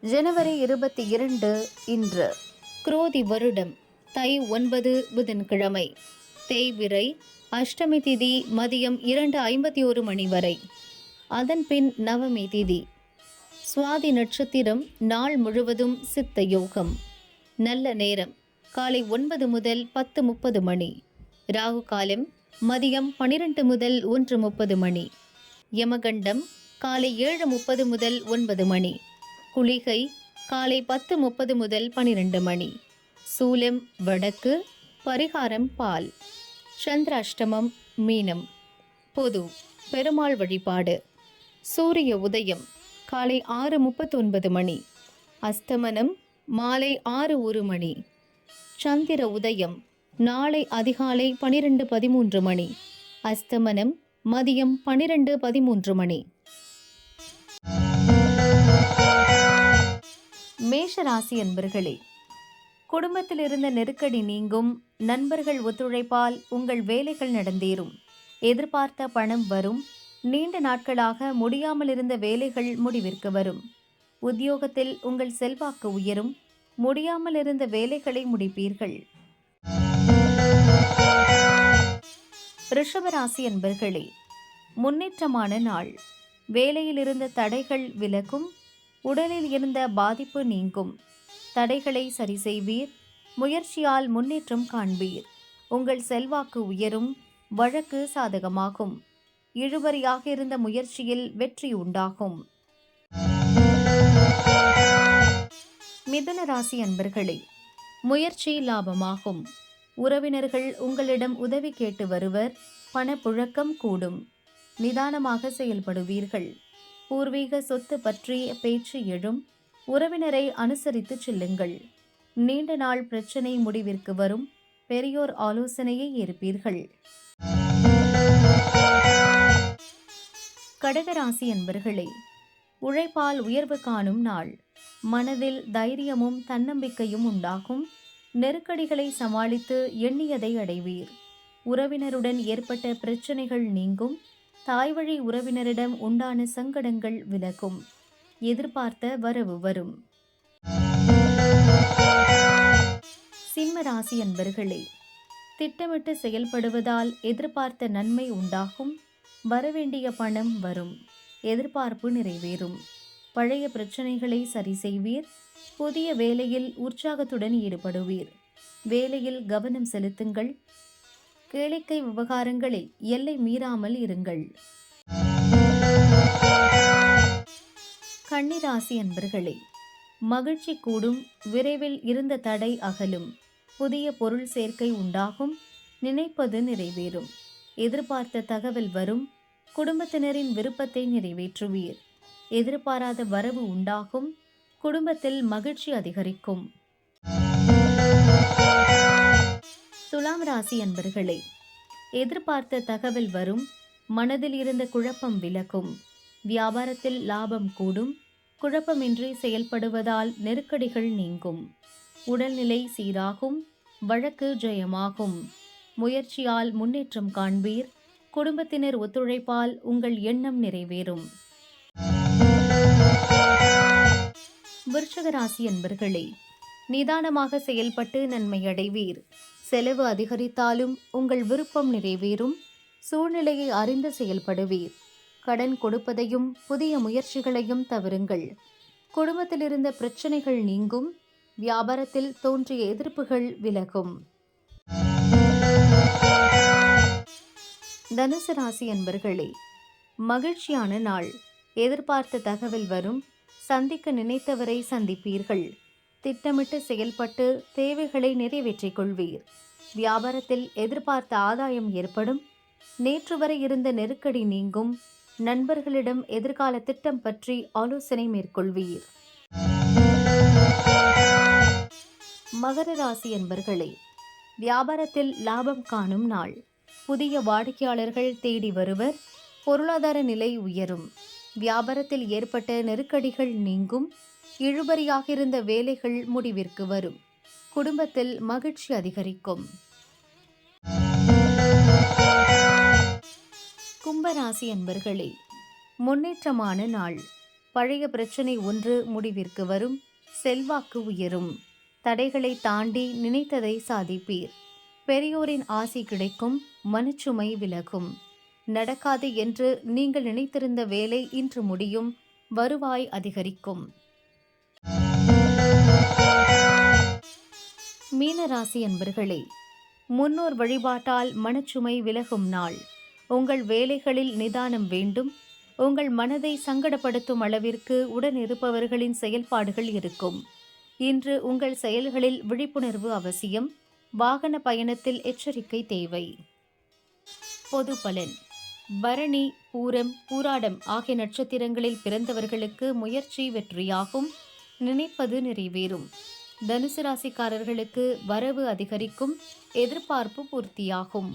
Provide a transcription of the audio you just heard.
ஜனவரி 22 இன்று குரோதி வருடம் தை 9 புதன்கிழமை. தேய்பிறை அஷ்டமி திதி மதியம் 2:51 மணி வரை. அதன் பின் நவமி திதி. சுவாதி நட்சத்திரம் நாள் முழுவதும் சித்த யோகம். நல்ல நேரம் காலை 9 முதல் 10:30 மணி. ராகு காலம் மதியம் 12 முதல் 1:30 மணி. யமகண்டம் காலை 7:30 முதல் 9 மணி. குளிகை காலை 10:30 முதல் 12 மணி. சூலம் வடக்கு. பரிகாரம் பால். சந்திராஷ்டமம் மீனம். பொது பெருமாள் வழிபாடு. சூரிய உதயம் காலை 6:39 மணி. அஸ்தமனம் மாலை 6:01 மணி. சந்திர உதயம் நாளை அதிகாலை 12:13 மணி. அஸ்தமனம் மதியம் 12:13 மணி. மேஷராசி அன்பர்களே, குடும்பத்தில் இருந்த நெருக்கடி நீங்கும். நண்பர்கள் ஒத்துழைப்பால் உங்கள் வேலைகள் நடந்தேறும். எதிர்பார்த்த பணம் வரும். நீண்ட நாட்களாக முடியாமல் இருந்த வேலைகள் முடிவிற்கு வரும். உத்தியோகத்தில் உங்கள் செல்வாக்கு உயரும். முடியாமல் இருந்த வேலைகளை முடிப்பீர்கள். ரிஷபராசி அன்பர்களே, முன்னேற்றமான நாள். வேலையில் இருந்த தடைகள் விலகும். உடலில் இருந்த பாதிப்பு நீங்கும். தடைகளை சரி செய்வீர். முயற்சியால் முன்னேற்றம் காண்பீர். உங்கள் செல்வாக்கு உயரும். வழக்கு சாதகமாகும். இழுபறியாக இருந்த முயற்சியில் வெற்றி உண்டாகும். மிதுன ராசி அன்பர்களே, முயற்சி லாபமாகும். உறவினர்கள் உங்களிடம் உதவி கேட்டு வருவர். பணப்புழக்கம் கூடும். நிதானமாக செயல்படுவீர்கள். பூர்வீக சொத்து பற்றிய பேச்சு எழும். உறவினரை அனுசரித்து செல்லுங்கள். நீண்ட நாள் பிரச்சனை முடிவிற்கு வரும். பெரியோர் ஆலோசனையை ஏற்பீர்கள். கடகராசி அன்பர்களே, உழைப்பால் உயர்வு காணும் நாள். மனதில் தைரியமும் தன்னம்பிக்கையும் உண்டாகும். நெருக்கடிகளை சமாளித்து எண்ணியதை அடைவீர். உறவினருடன் ஏற்பட்ட பிரச்சனைகள் நீங்கும். தாய்வழி உறவினரிடம் உண்டான சங்கடங்கள் விலகும். எதிர்பார்த்த வரவு வரும். சிம்ம ராசி அன்பர்களே, திட்டமிட்டு செயல்படுவதால் எதிர்பார்த்த நன்மை உண்டாகும். வரவேண்டிய பணம் வரும். எதிர்பார்ப்பு நிறைவேறும். பழைய பிரச்சனைகளை சரி செய்வீர். புதிய வேலையில் உற்சாகத்துடன் ஈடுபடுவீர். வேலையில் கவனம் செலுத்துங்கள். கேளிக்கை விவகாரங்களில் எல்லை மீறாமல் இருங்கள். கன்னிராசி அன்பர்களே, மகிழ்ச்சி கூடும். விரைவில் இருந்த தடை அகலும். புதிய பொருள் சேர்க்கை உண்டாகும். நினைப்பது நிறைவேறும். எதிர்பார்த்த தகவல் வரும். குடும்பத்தினரின் விருப்பத்தை நிறைவேற்றுவீர். எதிர்பாராத வரவு உண்டாகும். குடும்பத்தில் மகிழ்ச்சி அதிகரிக்கும். துலாம் ராசி அன்பர்களே, எதிர்பார்த்த தகவல் வரும். மனதில் இருந்த குழப்பம் விலகும். வியாபாரத்தில் லாபம் கூடும். குழப்பமின்றி செயல்படுவதால் நெருக்கடிகள் நீங்கும். உடல்நிலை சீராகும். வழக்கு ஜெயமாகும். முயற்சியால் முன்னேற்றம் காண்பீர். குடும்பத்தினர் ஒத்துழைப்பால் உங்கள் எண்ணம் நிறைவேறும். விருச்சிக ராசி அன்பர்களே, நிதானமாக செயல்பட்டு நன்மை அடைவீர். செலவு அதிகரித்தாலும் உங்கள் விருப்பம் நிறைவேறும். சூழ்நிலையை அறிந்து செயல்படுவீர். கடன் கொடுப்பதையும் புதிய முயற்சிகளையும் தவிருங்கள். குடும்பத்தில் இருந்த பிரச்சனைகள் நீங்கும். வியாபாரத்தில் தோன்றிய எதிர்ப்புகள் விலகும். தனுசு ராசி அன்பர்களே, மகிழ்ச்சியான நாள். எதிர்பார்த்த தகவல் வரும். சந்திக்க நினைத்தவரை சந்திப்பீர்கள். திட்டமிட்டு செயல்பட்டு தேவைகளை நிறைவேற்றிக் கொள்வீர். வியாபாரத்தில் எதிர்பார்த்த ஆதாயம் ஏற்படும். நேற்று வரை இருந்த நெருக்கடி நீங்கும். நண்பர்களிடம் எதிர்கால திட்டம் பற்றி ஆலோசனை மேற்கொள்வீர். மகர ராசி அன்பர்களே, வியாபாரத்தில் லாபம் காணும் நாள். புதிய வாடிக்கையாளர்கள் தேடி வருவர். பொருளாதார நிலை உயரும். வியாபாரத்தில் ஏற்பட்ட நெருக்கடிகள் நீங்கும். இழுபறியாக இருந்த வேலைகள் முடிவிற்கு வரும். குடும்பத்தில் மகிழ்ச்சி அதிகரிக்கும். கும்பராசி அன்பர்களே, முன்னேற்றமான நாள். பழைய பிரச்சனை ஒன்று முடிவிற்கு வரும். செல்வாக்கு உயரும். தடைகளை தாண்டி நினைத்ததை சாதிப்பீர். பெரியோரின் ஆசி கிடைக்கும். மனச்சுமை விலகும். நடக்காது என்று நீங்கள் நினைத்திருந்த வேலை இன்று முடியும். வருவாய் அதிகரிக்கும். மீனராசி அன்பர்களே, முன்னோர் வழிபாட்டால் மனச்சுமை விலகும் நாள். உங்கள் வேலைகளில் நிதானம் வேண்டும். உங்கள் மனதை சங்கடப்படுத்தும் அளவிற்கு உடனிருப்பவர்களின் செயல்பாடுகள் இருக்கும். இன்று உங்கள் செயல்களில் விழிப்புணர்வு அவசியம். வாகன பயணத்தில் எச்சரிக்கை தேவை. பொது பலன். பரணி, பூரம், பூராடம் ஆகிய நட்சத்திரங்களில் பிறந்தவர்களுக்கு முயற்சி வெற்றியாகும். நினைப்பது நிறைவேறும். தனுசு ராசிக்காரர்களுக்கு வரவு அதிகரிக்கும். எதிர்பார்ப்பு பூர்த்தியாகும்.